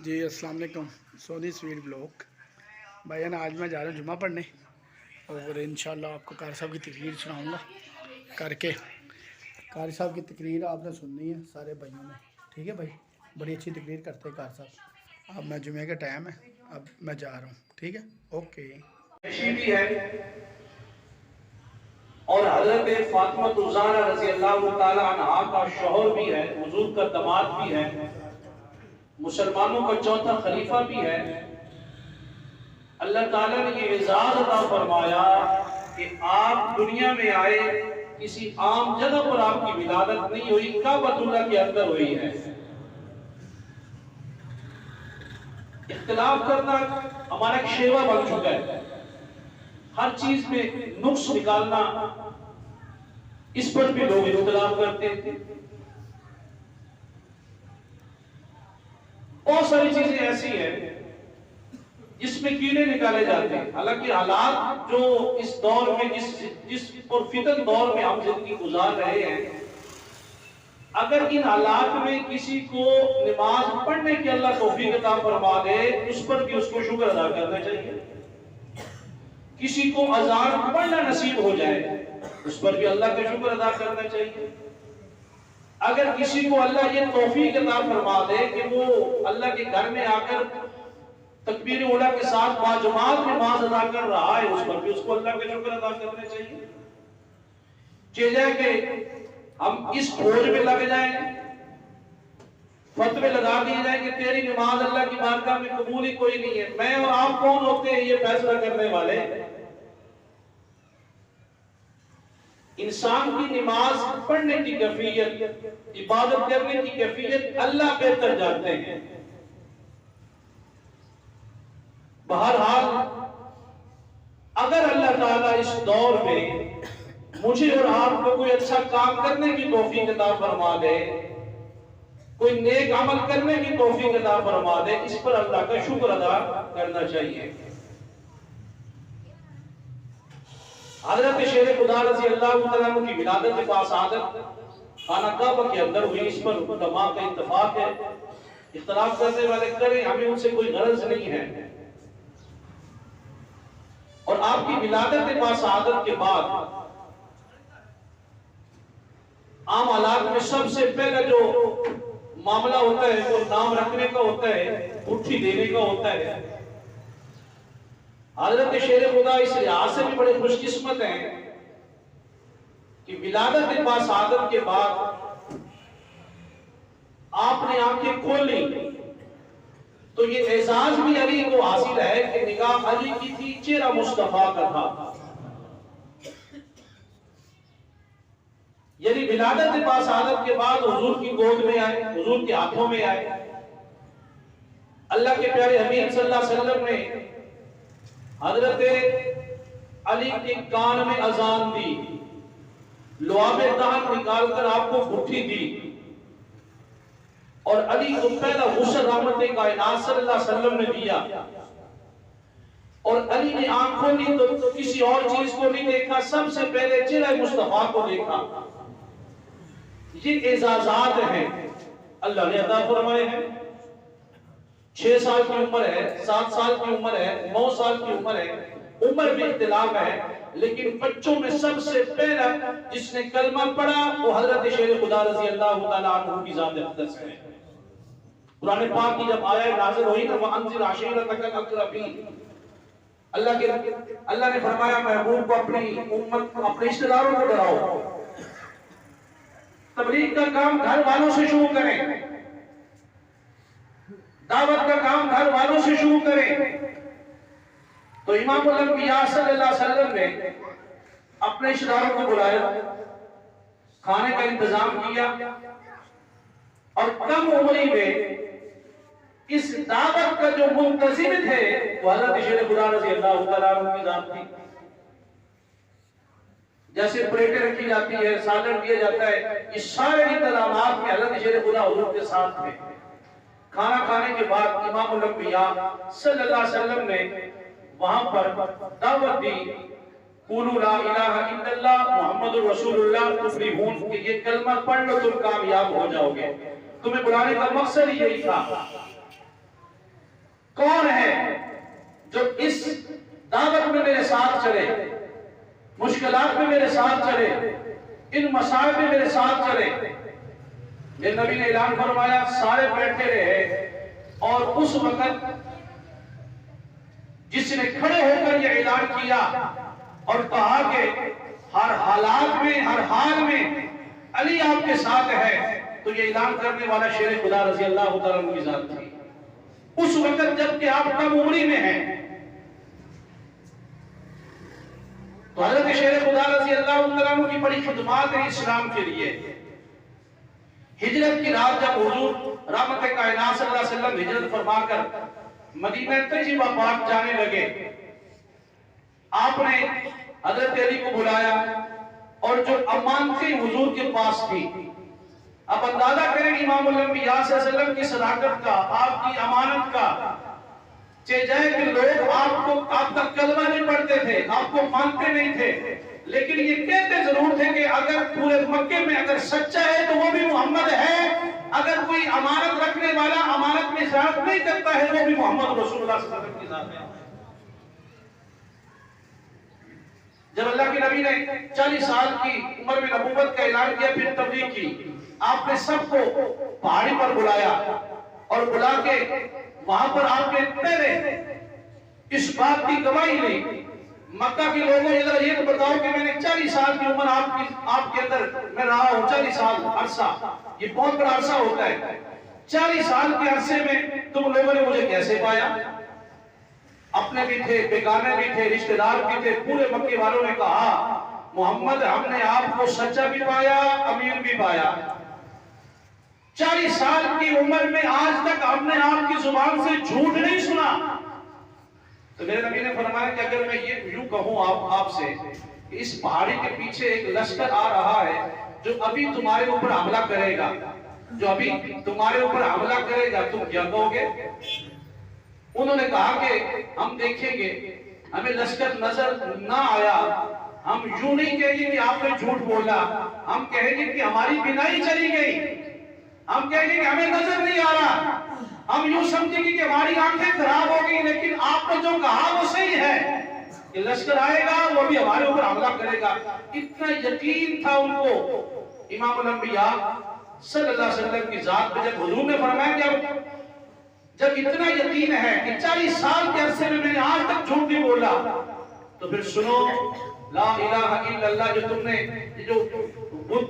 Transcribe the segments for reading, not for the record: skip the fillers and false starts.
जी अस्सलाम वालेकुम। Soni sweet blog भाई ना, आज मैं जा रहा हूँ जुम्मा पढ़ने और इंशाल्लाह आपको कारी साहब की तकरीर सुनाऊँगा करके। कारी साहब की तकरीर आपने सुननी है सारे भाइयों ने, ठीक है भाई। बड़ी अच्छी तकरीर करते हैं कारी साहब। अब मैं जुम्मे का टाइम है, अब मैं जा रहा हूँ, ठीक है, ओके। भी है और हजरत फातिमा ज़हरा रज़ी अल्लाह ताला अन्हा का शौहर भी है, हुजूर का दामाद भी है, मुसलमानों का चौथा खलीफा भी है। अल्लाह ताला ने ये एजाज अता फरमाया कि आप दुनिया में आए, किसी आम जगह पर आपकी विलादत नहीं हुई, काबतुल्लाह के अंदर हुई है। इख्तिलाफ करना हमारा एक शेवा बन चुका है, हर चीज में नुक्स निकालना, इस पर भी लोग इख्तिलाफ करते थे। बहुत सारी चीजें ऐसी हैं जिसमें कीड़े निकाले जाते हैं। हालांकि हालात जो इस दौर में जिस और फितन दौर में हम जिंदगी गुजार रहे हैं, अगर इन हालात में किसी को नमाज पढ़ने की अल्लाह तौफीक अता फरमा दे, उस पर भी उसको शुक्र अदा करना चाहिए। किसी को अजान पढ़ना नसीब हो जाए, उस पर भी अल्लाह का शुक्र अदा करना चाहिए। अगर किसी को अल्लाह ये तौफीक अता फरमा दे कि वो अल्लाह के घर में आकर तकबीर उला के साथ बाजमात नमाज अदा कर रहा है, उस पर भी उसको अल्लाह का शुक्र अदा करना चाहिए। चीजें कि हम इस खोज में लग जाएं, फतवे लगा दिए जाए कि तेरी नमाज अल्लाह की बारगाह में कबूल ही कोई नहीं है। मैं और आप कौन होते हैं ये फैसला करने वाले? इंसान की नमाज पढ़ने की कैफियत, इबादत करने की कैफियत अल्लाह बेहतर जानते हैं। बहरहाल अगर अल्लाह ताला इस दौर में मुझे और आपको कोई अच्छा काम करने की तौफीक अता फरमा दे, कोई नेक अमल करने की तौफीक अता फरमा दे, इस पर अल्लाह का शुक्र अदा करना चाहिए। हजरत शेर खुदा रज़ी अल्लाह तआला की विलादत बासादत खाना काबा के अंदर हुई, इस पर उलमा का इत्तफाक है। इख्तिलाफ करने वाले करें, हमें उनसे कोई गरज नहीं है। और आपकी विलादत बासादत के बाद आम हालात में सबसे पहले जो मामला होता है वो नाम रखने का होता है, उठी देने का होता है। हजरत शेर खुदा इस लिहाज से भी बड़े खुशकिस्मत हैं कि विलादत बासादत के बाद आपने आंखें खोली तो ये एजाज भी अली को हासिल है कि निगाह अली की थी, चेहरा मुस्तफा का था। यानी विलादत बासादत के बाद हुजूर की गोद में आए, हुजूर के हाथों में आए। अल्लाह के प्यारे हबीब सल्लल्लाहु अलैहि वसल्लम ने हजरत अली के कान में अजान दी, लुआबे दहन निकालकर आपको गुट्ठी दी और अली को पहला गुस्ल रहमत कायनात सल्लल्लाहु अलैहि वसल्लम ने दिया। और अली ने आंख खोली तो किसी और चीज को नहीं देखा, सबसे पहले चेहरा मुस्तफा को देखा। ये एजाजात हैं अल्लाह ने अता फरमाए हैं। 6 साल की उम्र है, 7 साल की उम्र है, 9 साल की उम्र है, उम्र में इख्तिलाफ है, लेकिन बच्चों में सबसे पहला जिसने कलमा पढ़ा वो हजरत शेर खुदा रज़ी अल्लाह तआला अन्हु की जात अक़दस है। कुरान पाक की जब आयत नाज़िल हुई तो वअंज़िर अशीरतकल अक़रबीन, अल्लाह ने फरमाया महबूब को अपनी उम्मत को, अपने रिश्तेदारों को डराओ। तबलीग का काम घर वालों से शुरू करें, दावत का काम घर वालों से शुरू करें। तो इमामुल अंबिया सल्लल्लाहु अलैहि वसल्लम ने अपने रिश्तेदारों को बुलाया, खाने का इंतजाम किया और कम उम्र में इस दावत का जो मुंतजिम थे वो हज़रत शेर खुदा रज़ी अल्लाह तआला अन्हु की जात थी। जैसे प्लेटें रखी जाती है, सालन दिया जाता है, ये सारे इंतजामात में हज़रत शेर खुदा हुजूर के साथ थे। खाना खाने के बाद इमामुल अंबिया सल्लल्लाहु अलैहि वसल्लम ने वहां पर दावत दी, कुलू ला इलाहा इल्लल्लाह मुहम्मदुर रसूलुल्लाह तुफलिहून, कि ये कलमा पढ़ लो तुम कामयाब हो जाओगे। तुम्हें बुलाने का मकसद यही था। कौन है जो इस दावत में मेरे साथ चले, मुश्किलात में मेरे साथ चले, इन मसाइब में मेरे साथ चले। मेरे नबी ने ऐलान फरमाया, सारे बैठे रहे और उस वक्त जिसने खड़े होकर यह ऐलान किया और कहा कि हर हालात में, हर हाल में अली आपके साथ है, तो ये ऐलान करने वाला शेर खुदा रज़ी अल्लाह तआला अन्हु की जात थी। उस वक्त जबकि आप कम उम्री में हैं, तो हज़रत शेर खुदा रज़ी अल्लाह तआला अन्हु की बड़ी खिदमत है इस्लाम के लिए। हिजरत की रात जब हुजूर रहमत कायनात सल्लल्लाहु अलैहि वसल्लम हिजरत फरमाकर मदीना तैयबा पाक जाने लगे, आपने हज़रत अली को बुलाया और जो अमानतें हुजूर के पास थी, अब अंदाजा करें इमामुल अंबिया सल्लल्लाहु अलैहि वसल्लम की सदाकत का, आपकी अमानत का। चाहे कि लोग आपका कलमा नहीं पढ़ते थे, आपको मानते नहीं थे, लेकिन ये कहते जरूर थे कि अगर पूरे मक्के में अगर सच्चा है तो वो भी मोहम्मद है, अगर कोई अमानत रखने वाला अमानत में इजहार नहीं करता है वो भी मोहम्मद रसूलुल्लाह सल्लल्लाहु अलैहि वसल्लम की जात है। जब अल्लाह के नबी ने 40 साल की उम्र में नबूवत का ऐलान किया, फिर तबलीग की, आपने सबको पहाड़ी पर बुलाया और बुला के वहां पर आपने पहले इस बात की गवाही ली, मक्का के लोगों इधर ये तो बताओ कि मैंने 40 साल की उम्र आपके अंदर मैं रहा हूं, 40 साल अरसा, ये बहुत बड़ा अरसा होता है। 40 साल के अरसे में तुम लोगों ने मुझे कैसे पाया? अपने भी थे, बेगाने भी थे, रिश्तेदार भी थे। पूरे मक्के वालों ने कहा, मोहम्मद हमने आपको सच्चा भी पाया, अमीर भी पाया। 40 साल की उम्र में आज तक हमने आपकी जुबान से झूठ नहीं सुना। तो मेरे नबी ने फरमाया कि अगर मैं ये यूं कहूं आपसे कि इस पहाड़ी के पीछे एक लश्कर आ रहा है जो अभी तुम्हारे ऊपर हमला करेगा, जो अभी तुम्हारे ऊपर हमला करेगा, तुम क्या कहोगे? उन्होंने कहा कि हम देखेंगे, हमें लश्कर नजर ना आया, हम यूं नहीं कहेंगे कि आपने झूठ बोला, हम कहेंगे कि हमारी बिनाई चली गई, हम कहेंगे कि हमें नजर नहीं आ रहा, हम यूं समझेंगे कि हमारी आंखें खराब हो गई, लेकिन आपने जो कहा वो सही है कि लश्कर आएगा, वो भी हमारे ऊपर हमला करेगा। इतना यकीन था उनको इमामुल अंबिया सल्लल्लाहु अलैहि वसल्लम की जात पे। जब हुजूर ने फरमाया कि जब इतना यकीन है कि 40 साल के अरसे में मैंने आज तक झूठ नहीं बोला, तो फिर सुनो, ला इलाहा इल्लल्लाह जो तुमने जो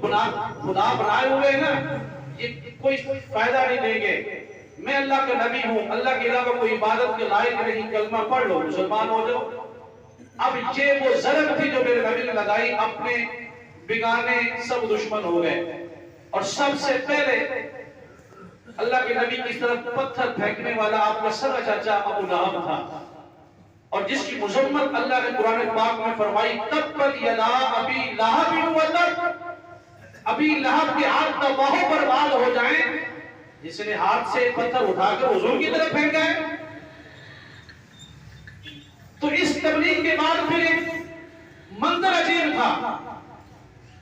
खुदा बनाए हुए हैं ना, ये कोई फायदा नहीं देंगे। मैं अल्लाह का नबी हूं, अल्लाह के अलावा कोई इबादत के लायक नहीं, कलमा पढ़ लो, मुसलमान हो जाओ। अब ये वो जरब थी जो मेरे नबी ने लगाई, अपने बिगाने सब दुश्मन हो गए। और सबसे पहले अल्लाह के नबी की तरफ पत्थर फेंकने वाला आपका सगा चाचा अबू लहब था, और जिसकी मुजम्मत अल्लाह ने कुरान पाक में फरमाई, तब्बत यदा अबी लहब व तब, अबी लहब के हाथ तबाह बर्बाद हो जाएं, जिसने हाथ से पत्थर उठाकर हुजूर की तरफ फेंका है। तो इस तबलीग के बाद फिर एक मंजर अजीब था,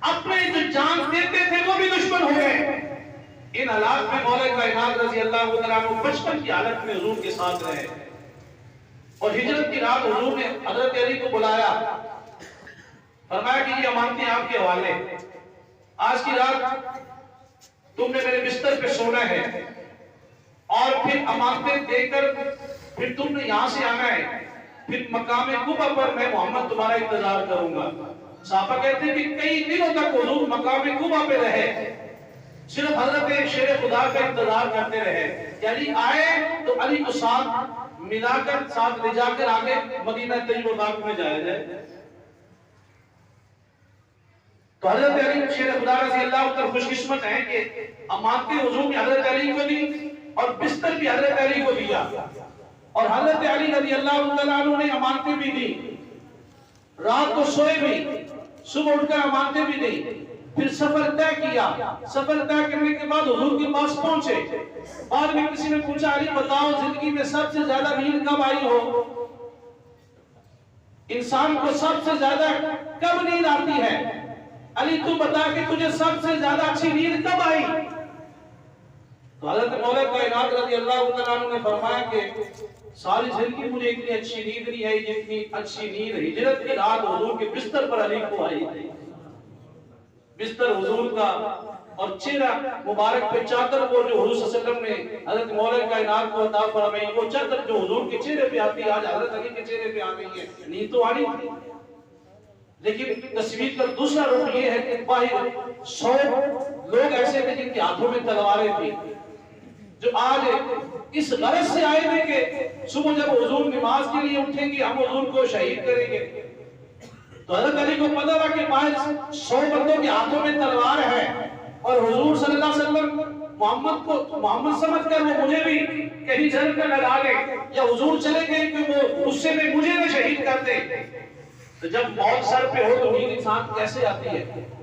अपने जो जान देते थे वो भी दुश्मन हो गए। इन हालात में मौला कायनात रज़ी अल्लाह तआला अन्हु बचपन की हालत में हुजूर के साथ रहे, और हिजरत की रात हुजूर ने हजरत अली को बुलाया, फरमाया कि ये अमानतें आपके हवाले, आज की रात तुमने मेरे बिस्तर पे सोना है, और फिर अमानतें देकर फिर तुमने यहां से आना है, फिर मकाम कुबा पर मैं मोहम्मद तुम्हारा इंतजार करूंगा। साहबा कहते हैं कि कई दिनों तक हुजूर मकाम कुबा पे रहे, सिर्फ हजरत शेर खुदा का इंतजार करते रहे कि अली आए तो अली को साथ मिलाकर, साथ ले जाकर आगे मदीना तैयबा में जाया जाए। तो हजरत अली शेर खुदा रज़ी अल्लाह तआला खुशकिस्मत हैं कि अमानतें हुजूर ने हजरत अली को दी और बिस्तर भी हजरत अली को दिया, और हजरत अली रज़ी अल्लाह तआला अन्हु ने अमानतें भी दी, रात को सोए भी, सुबह उठकर अमानतें भी दी। फिर सफर तय किया, सफर तय करने के बाद हुजूर के पास पहुंचे। बाद में किसी ने पूछा, अली बताओ जिंदगी में सबसे ज्यादा नींद कब आई हो? इंसान को सबसे ज्यादा कब नींद आती है? अली तू बता कि तुझे सबसे ज्यादा अच्छी नींद कब आई? तो हजरत मौला कायनात रज़ी अल्लाह तआला अन्हु ने फरमाया कि सारी जिंदगी मुझे इतनी अच्छी नींद नहीं आई जितनी अच्छी नींद हिजरत की रात हुजूर के बिस्तर पर अली को आई थी। बिस्तर हुजूर का और चेहरा मुबारक पे चादर, वो जो हुजूर सल्लल्लाहु अलैहि वसल्लम ने हजरत मौला कायनात को अता फरमाई, वो चादर जो हुजूर के चेहरे पे आती है, आज हजरत अली के चेहरे पे आ गई है। नींद तो आ रही थी, लेकिन तस्वीर का दूसरा रुख ये है कि बाहर 100 लोग ऐसे थे जिनके हाथों में तलवारें थी, जो आज इस गरज से आए थे कि सुबह जब हुजूर नमाज के लिए उठेंगे हम हुजूर को शहीद करेंगे। तो हजरत अली को पता था कि बाहर 100 बंदों के हाथों में तलवार है और हुजूर सल्लल्लाहु अलैहि वसल्लम मोहम्मद समझकर वो मुझे भी कहीं जर कर लगा ले, या हुजूर चले गए कि वो गुस्से में मुझे भी शहीद कर दे। तो जब मौत सर पे हो तो नींद इंसान कैसे आती है?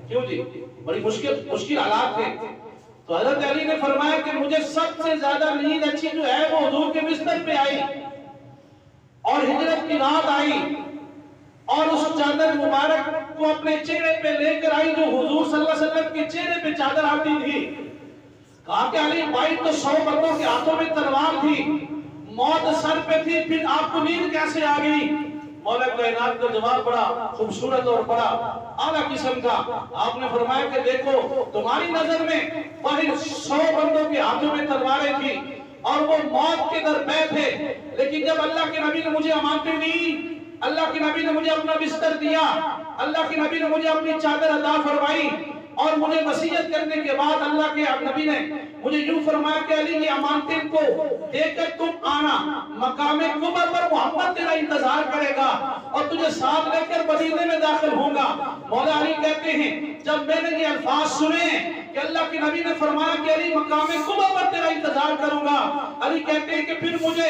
क्यों जी, बड़ी मुश्किल हालात थे। तो हजरत अली ने फरमाया कि मुझे सबसे ज्यादा नींद अच्छी जो है वो हुजूर के बिस्तर पे आई और हिजरत की रात आई और उस चादर मुबारक को अपने चेहरे पे लेकर आई जो हुजूर सल्लल्लाहु अलैहि वसल्लम के चेहरे पे चादर आती थी। कहा कि अली भाई तो 100 बंदों के हाथों में तलवार थी, मौत सर पे थी, फिर आपको नींद कैसे आ गई? मौला कायनात का जवाब बड़ा खूबसूरत और बड़ा आला किस्म का। आपने फरमाया कि देखो तुम्हारी नजर में बाहर 100 बंदों के हाथों में तलवारें थी और वो मौत के दर पे थे, लेकिन जब अल्लाह के नबी ने मुझे अमानतें दी, अल्लाह के नबी ने मुझे अपना बिस्तर दिया, अल्लाह के नबी ने मुझे अपनी चादर अता फरमाई और मुझे वसीयत करने के बाद अल्लाह के नबी ने मुझे यूं फरमाया कि अली ये अमानतें को देकर तुम आना, मकामे कुबा पर मोहम्मद तेरा इंतजार करेगा और तुझे साथ लेकर मदीने में दाखिल होगा। मौला अली कहते हैं जब मैंने ये अल्फाज सुने कि अल्लाह के नबी ने फरमाया कि अली मकामे कुबा पर तेरा इंतजार करूंगा, अली कहते हैं कि फिर मुझे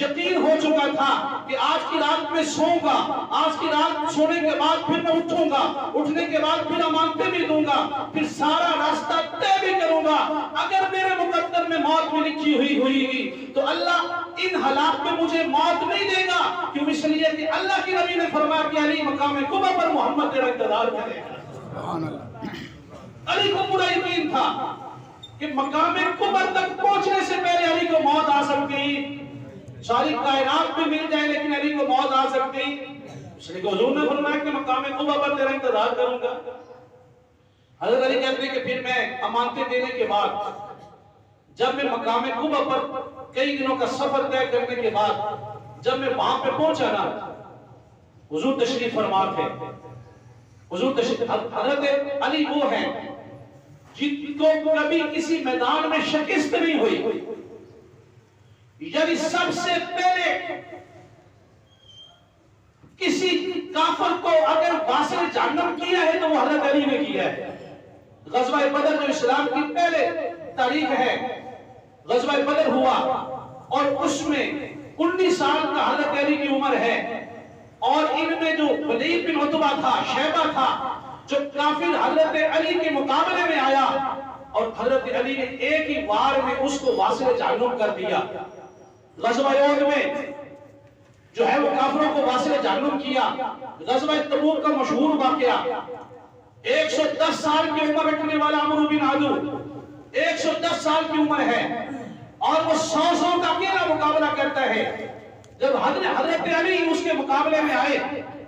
यकीन हो चुका था कि आज की रात में सोऊंगा, आज की रात सोने के बाद फिर मैं उठूंगा, उठने के बाद फिर अमानतें भी दूंगा, फिर सारा रास्ता तय भी करूंगा। अगर मेरे मुकद्दर में मौत भी लिखी हुई होगी तो अल्लाह इन हालात में मुझे मौत नहीं देगा। क्यों? इसलिए कि अल्लाह के नबी ने फरमाया कि अली मकाम कुबा पर मोहम्मद तेरा इंतजार करेगा। सुभान अल्लाह। अली को पूरा यकीन था कि मकाम कुबा तक पहुंचने से पहले अली को मौत आ सकती, सारी कायनात में मिल जाए लेकिन अली को मौत आ सकती। इसलिए हुजूर ने फरमाया कि मकाम कुबा पर तेरा इंतजार करूंगा। हज़रत अली कहते हैं कि फिर मैं अमानतें देने के बाद जब मैं मकाम कुबा पर कई दिनों का सफर तय करने के बाद जब मैं वहां पे पहुंचा ना, हुजूर तशरीफ फरमा थे। हुजूर तशरीफ, हज़रत अली वो हैं जिनको कभी किसी मैदान में शिकस्त नहीं हुई, यानी सबसे पहले किसी काफिर को अगर वासिल जहन्नम किया है तो वो हज़रत अली ने किया है। ग़ज़वा बदर जो इस्लाम की पहले तारीख है, ग़ज़वा बदर हुआ और उसमें 19 साल का हज़रत अली की उम्र है और इनमें जो वलीद बिन उतबा था, शैबा था, जो काफिर हज़रत अली के मुकाबले में आया और हज़रत अली ने एक ही वार में उसको वासिल जहन्नम कर दिया। ग़ज़वा उहद में जो है वो काफिरों को वासिल जहन्नम किया। ग़ज़वा तबूक का मशहूर वाक़या, 110 साल की उम्र रखने वाला अमर बिन आदू 110 साल की उम्र है और वो 100 का अकेला मुकाबला करता है। जब हज़रत अली उसके मुकाबले में आए,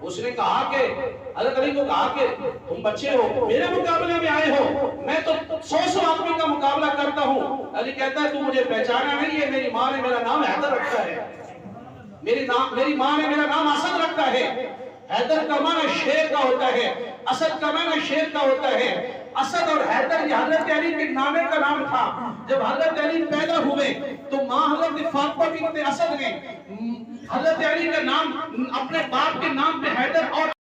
उसने कहा कि हज़रत अली को कहा कि तुम बच्चे हो, मेरे मुकाबले में आए हो, मैं तो 100 आदमी का मुकाबला करता हूँ। अली कहता है तू मुझे पहचाना नहीं है, मेरी माँ ने मेरा नाम हैदर रखा है, मेरी माँ ने मेरा नाम असद रखा है। हैदर का माना शेर का होता है, असद का माना शेर का होता है। असद और हैदर ये हज़रत अली के नामे का नाम था। जब हज़रत अली पैदा हुए तो माँ हज़रत फातिमा बिन्त असद ने हज़रत अली का नाम अपने बाप के नाम पे हैदर और